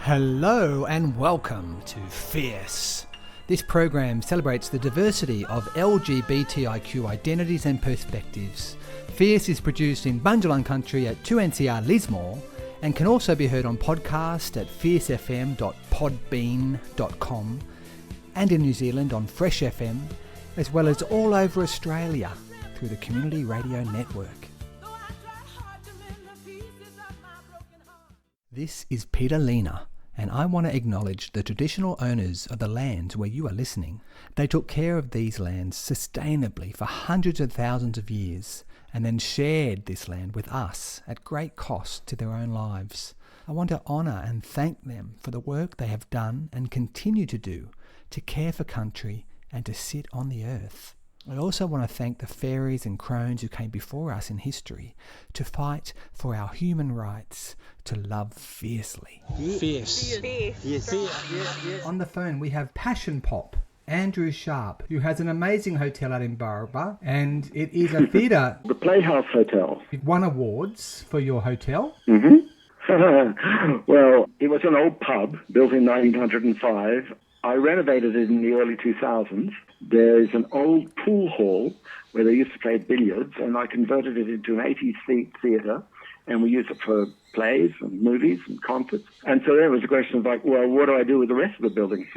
Hello and welcome to Fierce. This program celebrates the diversity of LGBTIQ identities and perspectives. Fierce is produced in Bundjalung Country at 2NCR Lismore and can also be heard on podcast at fiercefm.podbean.com and in New Zealand on Fresh FM, as well as all over Australia through the Community Radio Network. This is Peter Lena, and I want to acknowledge the traditional owners of the lands where you are listening. They took care of these lands sustainably for hundreds of thousands of years and then shared this land with us at great cost to their own lives. I want to honour and thank them for the work they have done and continue to do to care for country and to sit on the earth. I also want to thank the fairies and crones who came before us in history to fight for our human rights, to love fiercely. Fierce. On the phone we have Passion Pop, Andrew Sharp, who has an amazing hotel out in Barraba, and it is a theatre. The Playhouse Hotel. You've won awards for your hotel. Well, it was an old pub built in 1905. I renovated it in the early 2000s. There's an old pool hall where they used to play billiards, and I converted it into an 80-seat theatre, and we used it for plays and movies and concerts. And so there was a question of like, well, what do I do with the rest of the building?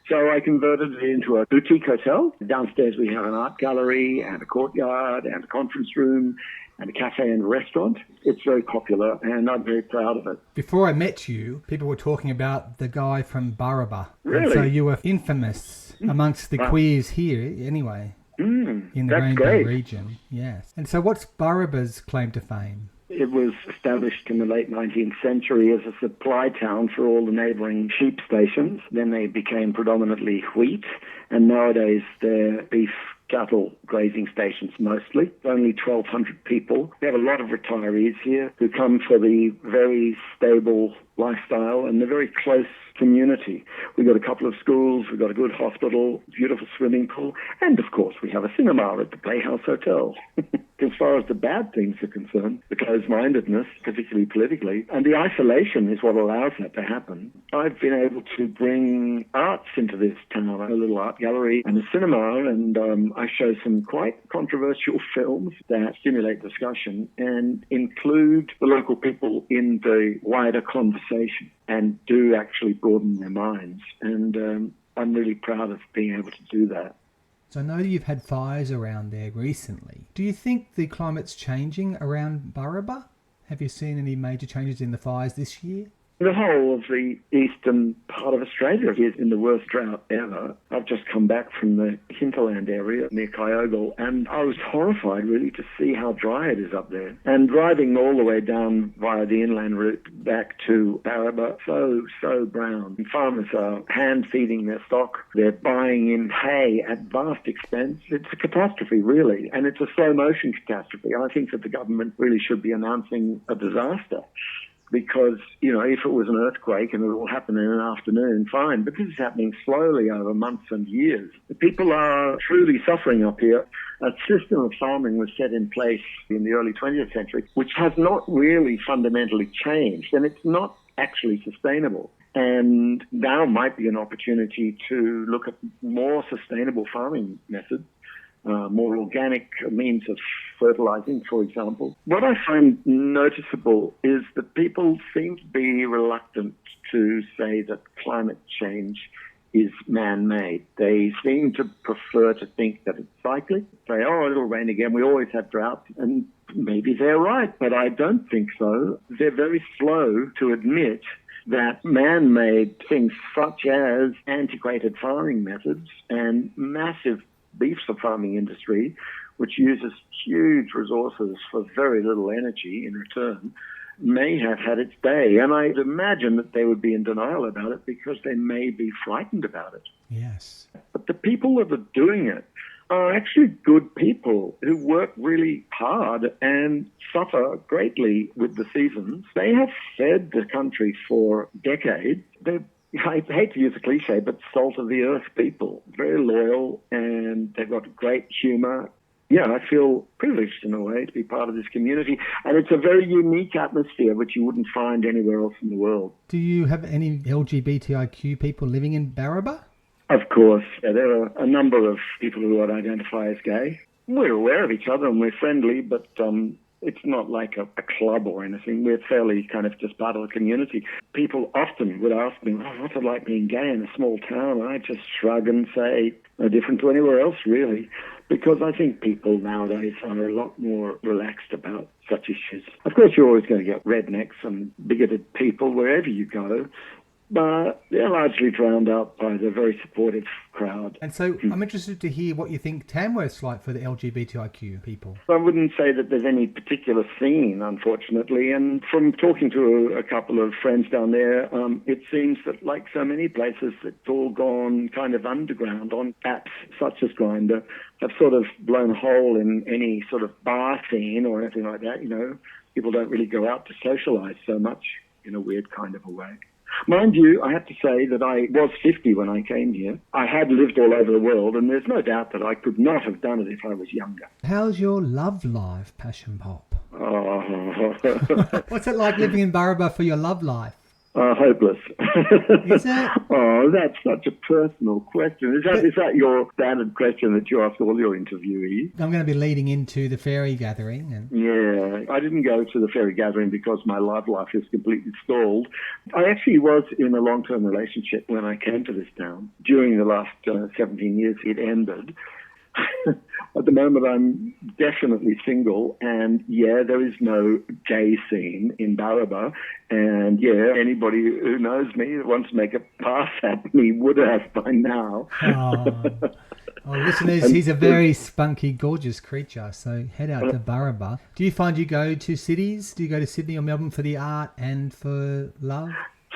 So I converted it into a boutique hotel. Downstairs we have an art gallery and a courtyard and a conference room and a cafe and a restaurant. It's very popular, and I'm very proud of it. Before I met you, people were talking about the guy from Barraba. Really? And so you were infamous amongst the queers here, anyway, in the Rainbow region. Yes. And so what's Barraba's claim to fame? It was established in the late 19th century as a supply town for all the neighbouring sheep stations. Then they became predominantly wheat, and nowadays they're beef cattle grazing stations mostly. Only 1,200 people. We have a lot of retirees here who come for the very stable lifestyle and the very close community. We've got a couple of schools, we've got a good hospital, beautiful swimming pool, and of course we have a cinema at the Playhouse Hotel. As far as the bad things are concerned, the closed-mindedness, particularly politically, and the isolation is what allows that to happen. I've been able to bring arts into this town, a little art gallery and a cinema, and I show some quite controversial films that stimulate discussion and include the local people in the wider conversation and do actually broaden their minds. And I'm really proud of being able to do that. So I know you've had fires around there recently. Do you think the climate's changing around Barraba? Have you seen any major changes in the fires this year? The whole of the eastern part of Australia is in the worst drought ever. I've just come back from the hinterland area near Kyogle, and I was horrified really to see how dry it is up there. And driving all the way down via the inland route back to Barraba, so brown. And farmers are hand-feeding their stock. They're buying in hay at vast expense. It's a catastrophe, really, and it's a slow-motion catastrophe. I think that the government really should be announcing a disaster. Because, you know, if it was an earthquake and it will happen in an afternoon, fine. But this is happening slowly over months and years. The people are truly suffering up here. A system of farming was set in place in the early 20th century, which has not really fundamentally changed, and it's not actually sustainable. And now might be an opportunity to look at more sustainable farming methods. More organic means of fertilizing, for example. What I find noticeable is that people seem to be reluctant to say that climate change is man-made. They seem to prefer to think that it's cyclic. Say, oh, it'll rain again. We always have droughts. And maybe they're right, but I don't think so. They're very slow to admit that man-made things such as antiquated farming methods and massive beef farming industry, which uses huge resources for very little energy in return, may have had its day. And I'd imagine that they would be in denial about it because they may be frightened about it. Yes. But the people that are doing it are actually good people who work really hard and suffer greatly with the seasons. They have fed the country for decades. I hate to use a cliche, but salt of the earth people, very loyal, and they've got great humour. Yeah, I feel privileged in a way to be part of this community. And it's a very unique atmosphere which you wouldn't find anywhere else in the world. Do you have any LGBTIQ people living in Barraba? Of course. Yeah, there are a number of people who would identify as gay. We're aware of each other and we're friendly, but it's not like a club or anything. We're fairly kind of just part of the community. People often would ask me, what's it like being gay in a small town? And I just shrug and say, no different to anywhere else, really. Because I think people nowadays are a lot more relaxed about such issues. Of course, you're always going to get rednecks and bigoted people wherever you go, but they're largely drowned out by the very supportive crowd. And so I'm interested to hear what you think Tamworth's like for the LGBTIQ people. I wouldn't say that there's any particular scene, unfortunately. And from talking to a couple of friends down there, it seems that like so many places, it's all gone kind of underground on apps such as Grindr, have sort of blown a hole in any sort of bar scene or anything like that. You know, people don't really go out to socialise so much in a weird kind of a way. Mind you, I have to say that I was 50 when I came here. I had lived all over the world, and there's no doubt that I could not have done it if I was younger. How's your love life, Passion Pop? Oh. What's it like living in Barraba for your love life? Hopeless. Is it? Oh, that's such a personal question. Is that your standard question that you ask all your interviewees? I'm going to be leading into the fairy gathering. Yeah, I didn't go to the fairy gathering because my love life is completely stalled. I actually was in a long-term relationship when I came to this town. During the last 17 years, it ended. At the moment, I'm definitely single, and yeah, there is no gay scene in Barraba, and yeah, anybody who knows me that wants to make a pass at me would have by now. Oh, listeners, he's a very spunky, gorgeous creature, so head out to Barraba. Do you find you go to cities? Do you go to Sydney or Melbourne for the art and for love?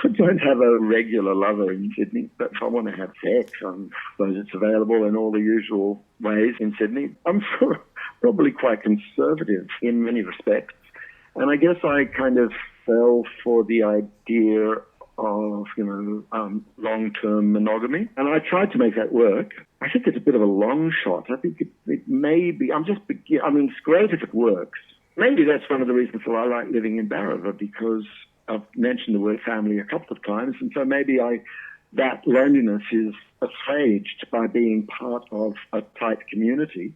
I don't have a regular lover in Sydney, but if I want to have sex, I suppose it's available in all the usual ways in Sydney. I'm probably quite conservative in many respects. And I guess I kind of fell for the idea of, long-term monogamy. And I tried to make that work. I think it's a bit of a long shot. I think it may be, it's great if it works. Maybe that's one of the reasons why I like living in Barraba, because I've mentioned the word family a couple of times, and so maybe that loneliness is assuaged by being part of a tight community.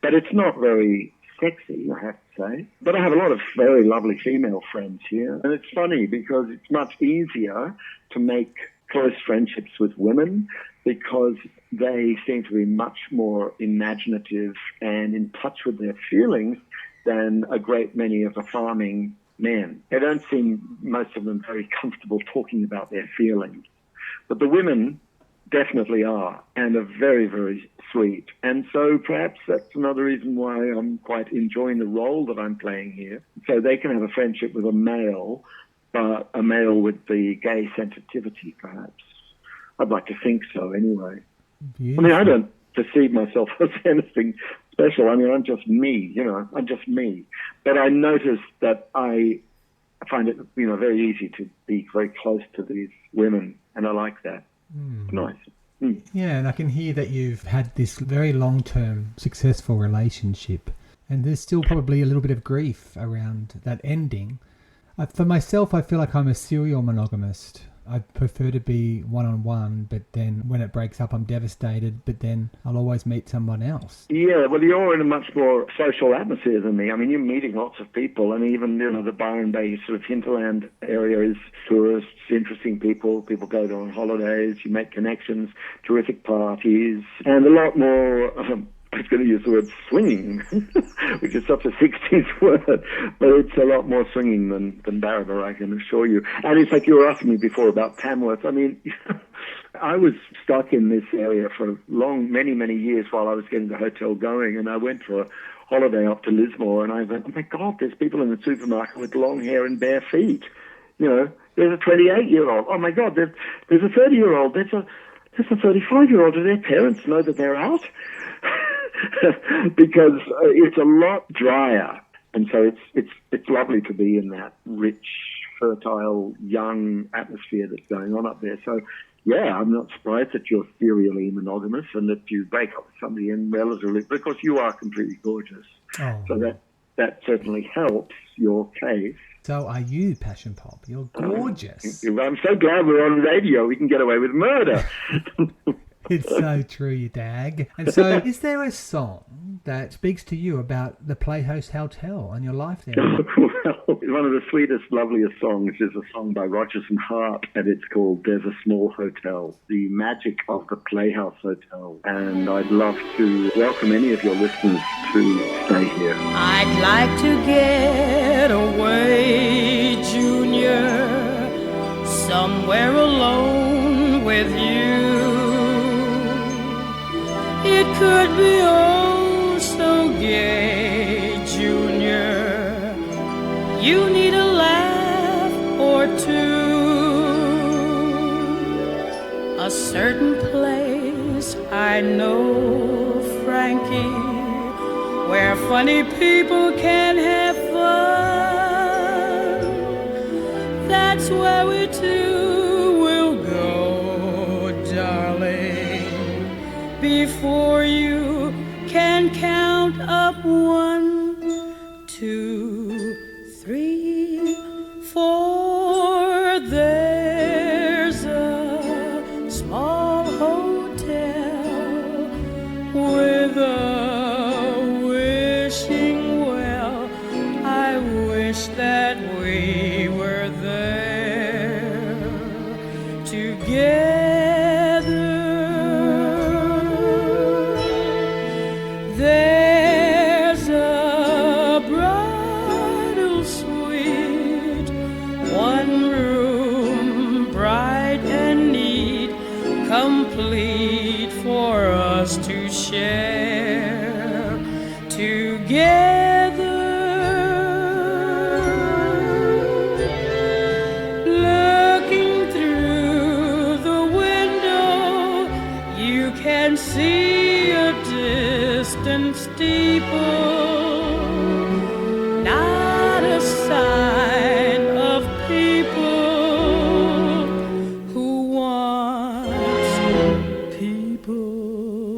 But it's not very sexy, I have to say. But I have a lot of very lovely female friends here, and it's funny because it's much easier to make close friendships with women because they seem to be much more imaginative and in touch with their feelings than a great many of the farming men. They don't seem, most of them, very comfortable talking about their feelings. But the women definitely are, and are very, very sweet. And so perhaps that's another reason why I'm quite enjoying the role that I'm playing here. So they can have a friendship with a male, but a male with the gay sensitivity, perhaps. I'd like to think so, anyway. Beautiful. I don't perceive myself as anything special. I'm just me, I'm just me. But I notice that I find it, very easy to be very close to these women, and I like that. It's nice. Yeah, and I can hear that you've had this very long-term successful relationship, and there's still probably a little bit of grief around that ending. For myself, I feel like I'm a serial monogamist. I prefer to be one-on-one, but then when it breaks up, I'm devastated, but then I'll always meet someone else. Yeah, well, you're in a much more social atmosphere than me. You're meeting lots of people, and even, the Byron Bay sort of hinterland area is tourists, interesting people. People go there on holidays, you make connections, terrific parties, and a lot more... I was going to use the word swinging, which is such a 60s word, but it's a lot more swinging than Barraba, I can assure you. And it's like you were asking me before about Tamworth. I was stuck in this area for many, many years while I was getting the hotel going, and I went for a holiday up to Lismore, and I went, oh my God, there's people in the supermarket with long hair and bare feet. There's a 28-year-old. Oh my God, there's a 30-year-old. There's a 35-year-old. Do their parents know that they're out? Because it's a lot drier, and so it's lovely to be in that rich fertile, young atmosphere that's going on up there. So, yeah, I'm not surprised that you're serially monogamous and that you break up with somebody and relatively, because you are completely gorgeous. Oh. So that certainly helps your case. So are you, Passion Pop. You're gorgeous. I'm so glad we're on radio. We can get away with murder. It's so true, you dag. And so, is there a song that speaks to you about the Playhouse Hotel and your life there? Well, one of the sweetest, loveliest songs is a song by Rodgers and Hart, and it's called "There's a Small Hotel," the magic of the Playhouse Hotel. And I'd love to welcome any of your listeners to stay here. I'd like to get away, Junior, somewhere alone with you. It could be oh so gay, Junior. You need a laugh or two. A certain place I know, Frankie, where funny people can have fun. That's where we two will go, darling, before you can count up 1, 2, 3, 4. There's a small hotel with a wishing well. I wish that we were there together. There's a bridal suite, 1 room, bright and neat, complete for us to share together. Looking through the window, you can see a distant steeple, not a sign of people who want people.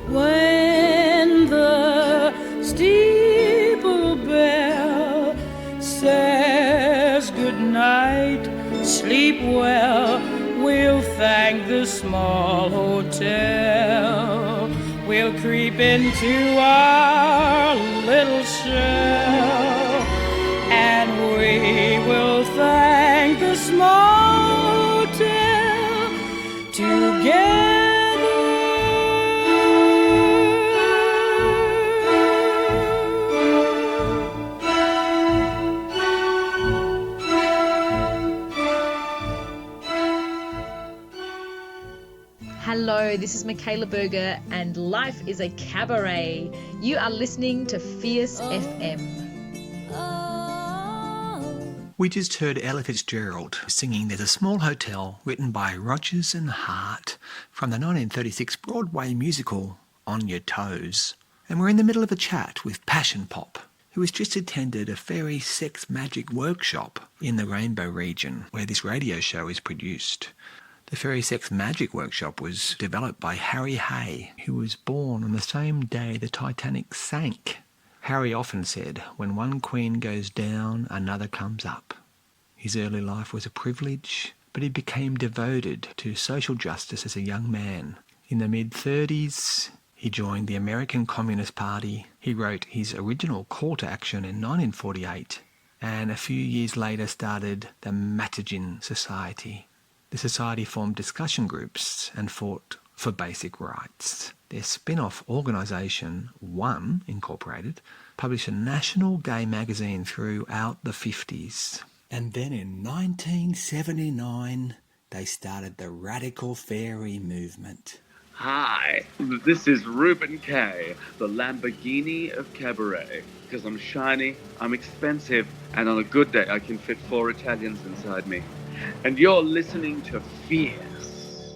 When the steeple bell says good night, sleep well, we'll thank the small hotel. We'll creep into our little shell, and we will thank the small hotel together. Hello, this is Michaela Berger, and life is a cabaret. You are listening to Fierce FM. We just heard Ella Fitzgerald singing There's a Small Hotel, written by Rodgers and Hart, from the 1936 Broadway musical On Your Toes. And we're in the middle of a chat with Passion Pop, who has just attended a fairy sex magic workshop in the Rainbow region, where this radio show is produced. The Fairy Sex Magic Workshop was developed by Harry Hay, who was born on the same day the Titanic sank. Harry often said, when one queen goes down, another comes up. His early life was a privilege, but he became devoted to social justice as a young man. In the mid-30s, he joined the American Communist Party. He wrote his original call to action in 1948, and a few years later started the Magick Society. The society formed discussion groups and fought for basic rights. Their spin-off organisation, One Incorporated, published a national gay magazine throughout the 50s. And then in 1979, they started the Radical Faerie movement. Hi, this is Ruben K, the Lamborghini of cabaret. Because I'm shiny, I'm expensive, and on a good day I can fit 4 Italians inside me. And you're listening to Fierce.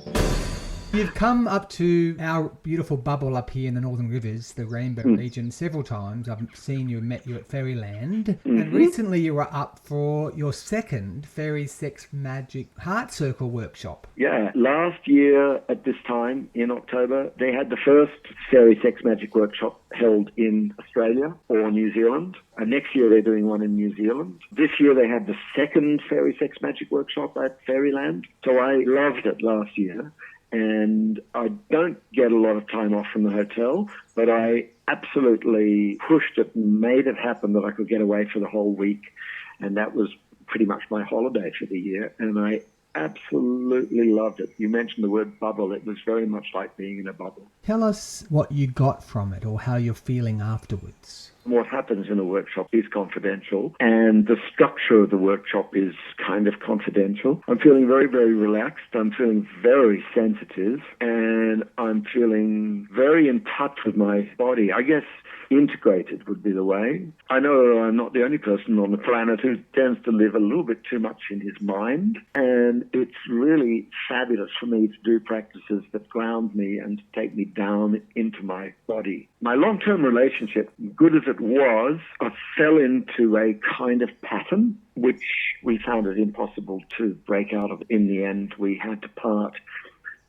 You've come up to our beautiful bubble up here in the Northern Rivers, the Rainbow region, several times. I've seen you and met you at Fairyland. And recently you were up for your second Fairy Sex Magic Heart Circle workshop. Yeah, last year at this time in October, they had the first Fairy Sex Magic workshop held in Australia or New Zealand. And next year they're doing one in New Zealand. This year they had the second Fairy Sex Magic workshop at Fairyland. So I loved it last year. And I don't get a lot of time off from the hotel, but I absolutely pushed it and made it happen that I could get away for the whole week. And that was pretty much my holiday for the year. And I absolutely loved it. You mentioned the word bubble. It was very much like being in a bubble. Tell us what you got from it or how you're feeling afterwards. What happens in a workshop is confidential, and the structure of the workshop is kind of confidential. I'm feeling very, very relaxed. I'm feeling very sensitive, and I'm feeling very in touch with my body. I guess integrated would be the way. I know I'm not the only person on the planet who tends to live a little bit too much in his mind, and it's really fabulous for me to do practices that ground me and to take me down into my body. My long-term relationship, good as it was, I fell into a kind of pattern, which we found it impossible to break out of. In the end, we had to part.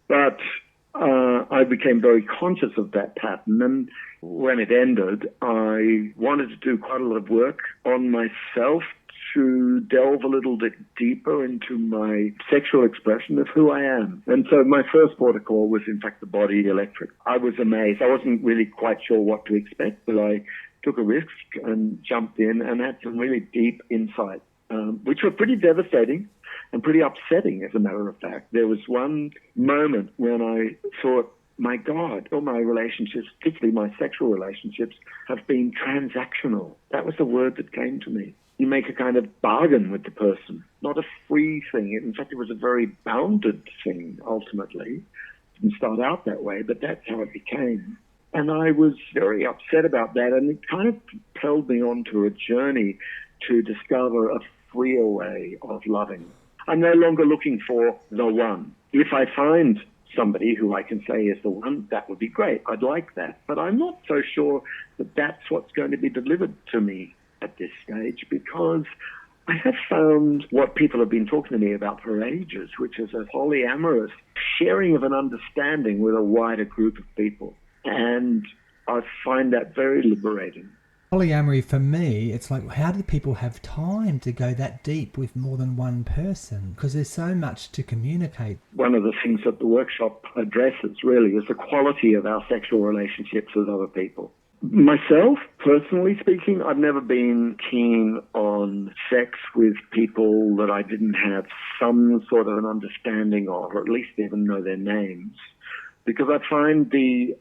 But I became very conscious of that pattern, and when it ended, I wanted to do quite a lot of work on myself to delve a little bit deeper into my sexual expression of who I am. And so my first protocol was, in fact, the body electric. I was amazed. I wasn't really quite sure what to expect, but I took a risk and jumped in and had some really deep insight, which were pretty devastating and pretty upsetting, as a matter of fact. There was one moment when I thought, my God, all my relationships, particularly my sexual relationships, have been transactional. That was the word that came to me. You make a kind of bargain with the person, not a free thing. In fact, it was a very bounded thing, ultimately. It didn't start out that way, but that's how it became. And I was very upset about that, and it kind of propelled me onto a journey to discover a freer way of loving. I'm no longer looking for the one. If I find somebody who I can say is the one, that would be great. I'd like that. But I'm not so sure that that's what's going to be delivered to me at this stage, because I have found what people have been talking to me about for ages, which is a polyamorous sharing of an understanding with a wider group of people. And I find that very liberating. Polyamory, for me, it's like, how do people have time to go that deep with more than one person? Because there's so much to communicate. One of the things that the workshop addresses, really, is the quality of our sexual relationships with other people. Myself, personally speaking, I've never been keen on sex with people that I didn't have some sort of an understanding of, or at least even know their names. Because I find the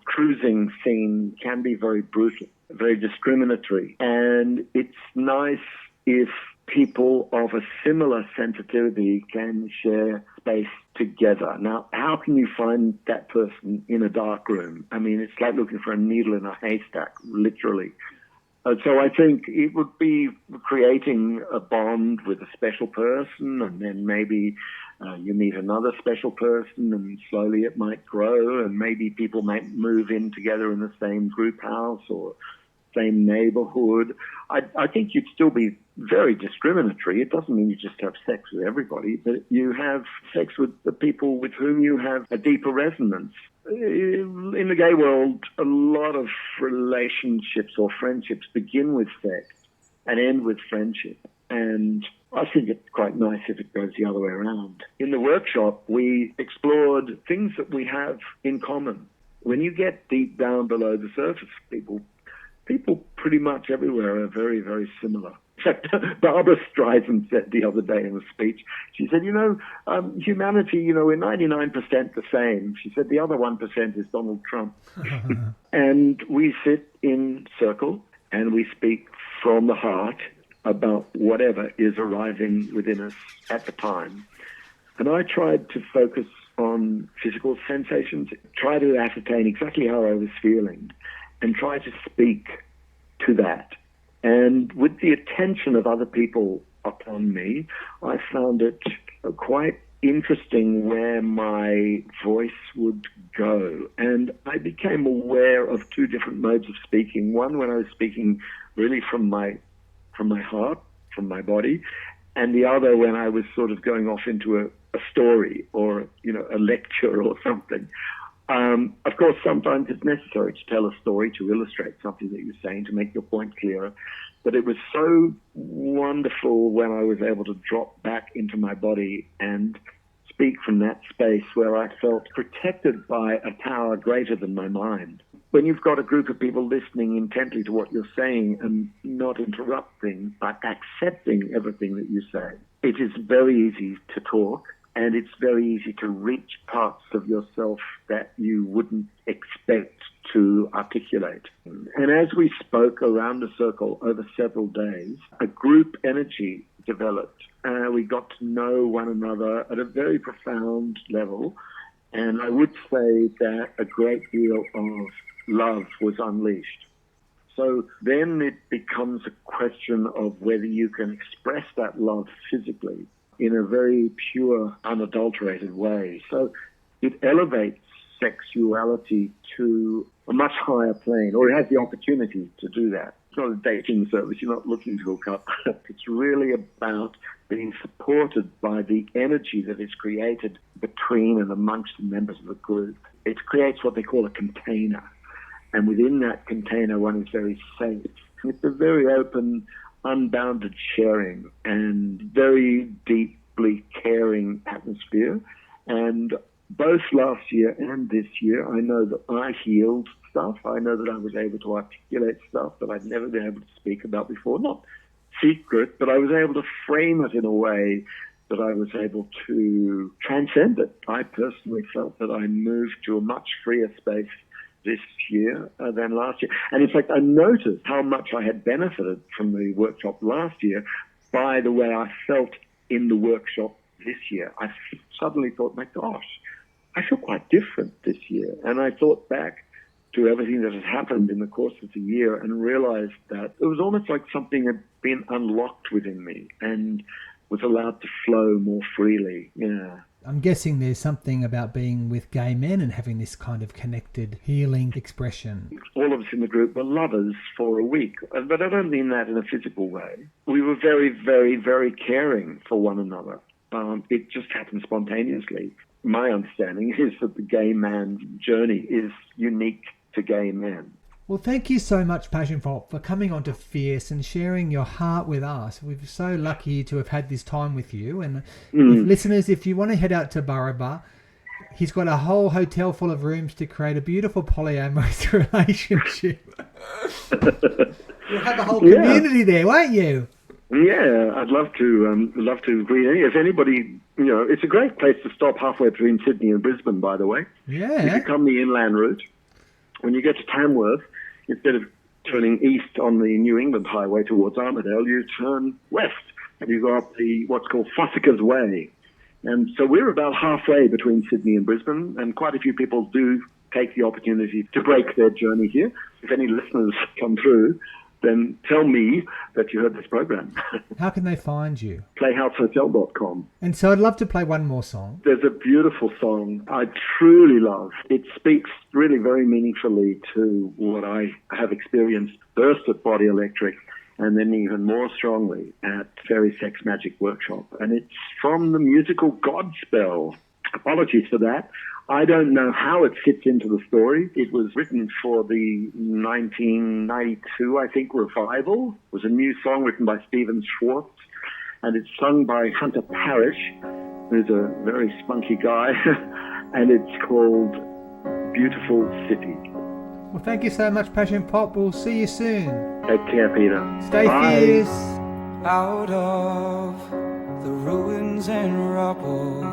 cruising scene can be very brutal, very discriminatory. And it's nice if people of a similar sensitivity can share space together. Now, how can you find that person in a dark room? I mean, it's like looking for a needle in a haystack, literally. So I think it would be creating a bond with a special person, and then maybe you meet another special person, and slowly it might grow, and maybe people might move in together in the same group house or same neighborhood. I think you'd still be very discriminatory. It doesn't mean you just have sex with everybody, but you have sex with the people with whom you have a deeper resonance. In the gay world, a lot of relationships or friendships begin with sex and end with friendship. And I think it's quite nice if it goes the other way around. In the workshop, we explored things that we have in common. When you get deep down below the surface, people pretty much everywhere are very, very similar. In fact, Barbara Streisand said the other day in a speech, she said, humanity, we're 99% the same. She said the other 1% is Donald Trump. And we sit in circle and we speak from the heart about whatever is arriving within us at the time. And I tried to focus on physical sensations, try to ascertain exactly how I was feeling, and try to speak to that. And with the attention of other people upon me, I found it quite interesting where my voice would go. And I became aware of two different modes of speaking. One, when I was speaking really from my heart, from my body, and the other when I was sort of going off into a story or, a lecture or something. Of course, sometimes it's necessary to tell a story, to illustrate something that you're saying, to make your point clearer. But it was so wonderful when I was able to drop back into my body and speak from that space where I felt protected by a power greater than my mind. When you've got a group of people listening intently to what you're saying and not interrupting, but accepting everything that you say, it is very easy to talk. And it's very easy to reach parts of yourself that you wouldn't expect to articulate. And as we spoke around a circle over several days, a group energy developed. We got to know one another at a very profound level. And I would say that a great deal of love was unleashed. So then it becomes a question of whether you can express that love physically in a very pure, unadulterated way. So it elevates sexuality to a much higher plane, or it has the opportunity to do that. It's not a dating service. You're not looking to hook up. It's really about being supported by the energy that is created between and amongst the members of the group. It creates what they call a container. And within that container, one is very safe. It's a very open, unbounded sharing and very deeply caring atmosphere. And both last year and this year, I know that I healed stuff. I know that I was able to articulate stuff that I'd never been able to speak about before. Not secret, but I was able to frame it in a way that I was able to transcend it. I personally felt that I moved to a much freer space this year than last year. And in fact, I noticed how much I had benefited from the workshop last year by the way I felt in the workshop this year. I suddenly thought, my gosh, I feel quite different this year. And I thought back to everything that had happened in the course of the year and realized that it was almost like something had been unlocked within me and was allowed to flow more freely. Yeah. I'm guessing there's something about being with gay men and having this kind of connected, healing expression. All of us in the group were lovers for a week, but I don't mean that in a physical way. We were very, very, very caring for one another. It just happened spontaneously. My understanding is that the gay man's journey is unique to gay men. Well, thank you so much, Passion for coming on to Fierce and sharing your heart with us. We're so lucky to have had this time with you. And listeners, if you want to head out to Barraba, he's got a whole hotel full of rooms to create a beautiful polyamorous relationship. You'll have a whole community there, won't you? Yeah, I'd love to greet any. If anybody, it's a great place to stop halfway between Sydney and Brisbane, by the way. Yeah. If you come the inland route, when you get to Tamworth, instead of turning east on the New England Highway towards Armidale, you turn west and you go up what's called Fossica's Way. And so we're about halfway between Sydney and Brisbane, and quite a few people do take the opportunity to break their journey here. If any listeners come through, then tell me that you heard this program. How can they find you? Playhousehotel.com. And so I'd love to play one more song. There's a beautiful song I truly love. It speaks really very meaningfully to what I have experienced first at Body Electric and then even more strongly at Fairy Sex Magic Workshop. And it's from the musical Godspell. Apologies for that. I don't know how it fits into the story. It was written for the 1992, I think, revival. It was a new song written by Stephen Schwartz, and it's sung by Hunter Parrish, who's a very spunky guy, and it's called Beautiful City. Well, thank you so much, Passion Pop. We'll see you soon. Take care, Peter. Stay fierce. Out of the ruins and rubble,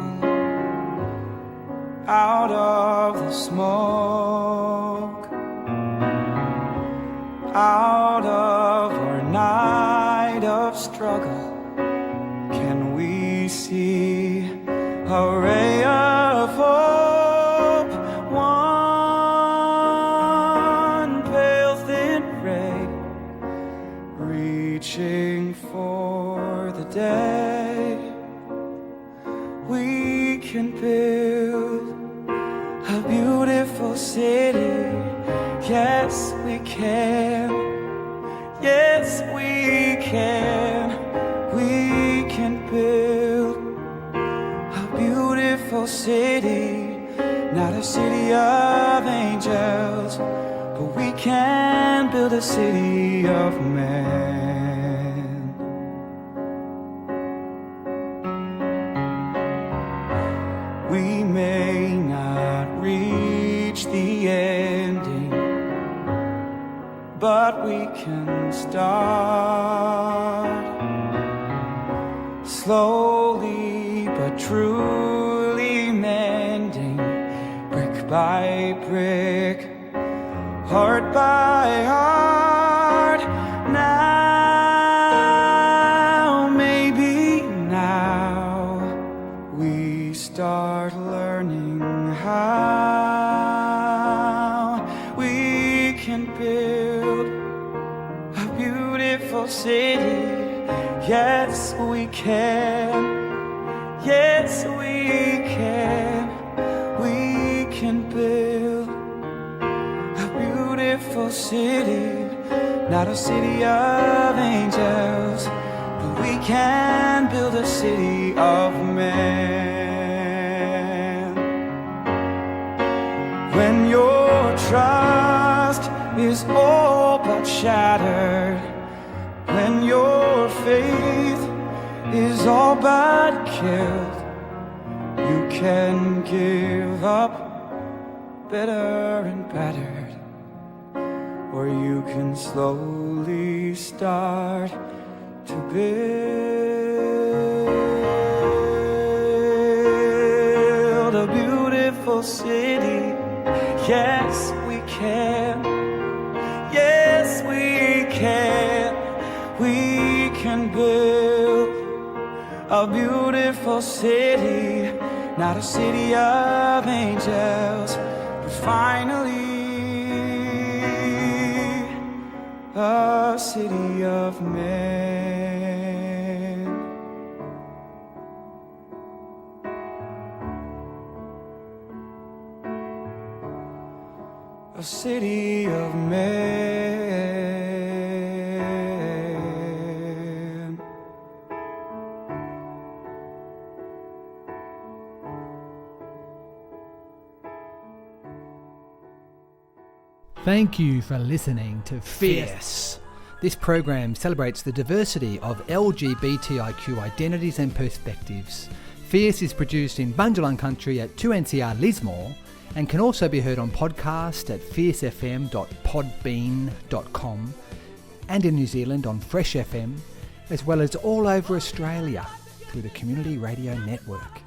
out of the smoke, out of our night of struggle, can we see a ray of hope? One pale thin ray reaching for the day. We can build a beautiful city. Yes, we can. Yes, we can. We can build a beautiful city. Not a city of angels, but we can build a city of men. We may not reach the ending, but we can start slowly but truly mending, brick by brick, heart by heart. Now, maybe now, we start learning how we can build a beautiful city. Yes, we can. Yes, we can. We can build a beautiful city. Not a city of angels, but we can build a city of men. When your trust is all but shattered, when your faith is all but killed, you can give up better and battered, or you can slowly start to build a beautiful city. Yes, we can. Yes, we can. We can build a beautiful city. Not a city of angels, but finally a city of men. A city of men. Thank you for listening to Fierce. This program celebrates the diversity of LGBTIQ identities and perspectives. Fierce is produced in Bundjalung Country at 2NCR Lismore and can also be heard on podcast at fiercefm.podbean.com and in New Zealand on Fresh FM, as well as all over Australia through the Community Radio Network.